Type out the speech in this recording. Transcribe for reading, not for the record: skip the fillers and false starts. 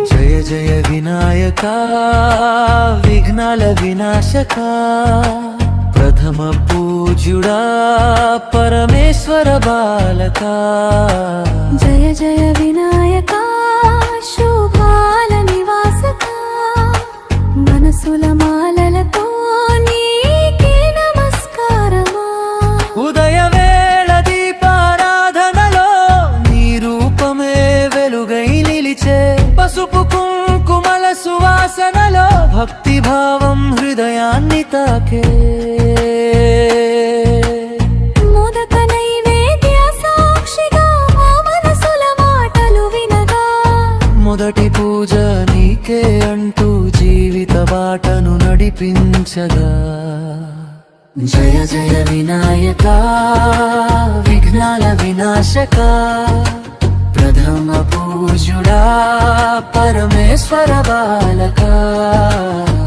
జయ జయ వినాయక విఘ్నాల వినాశక ప్రథమ పూజ్యుడా పరమేశ్వర బాలక జయ జయ వినాయక శుభాల నివాసక మనసుల మాలలతో నీకే నమస్కారమా ఉదయ వేళ దీపారాధనలో నీ రూపమే వెలుగై నిలిచే పసుపు కుంకుమల సువాసనలో భక్తి భావం హృదయాన్ని తాకే మోదక నైవేద్య సాక్షిగా మా మనసుల మాటలు వినగా మొదటి పూజ నీకే అంటూ జీవిత బాటను నడిపించగా జయ జయ వినాయక విఘ్నాల వినాశక ప్రథమ పూజ్యుడా పరమేశ్వర బాలక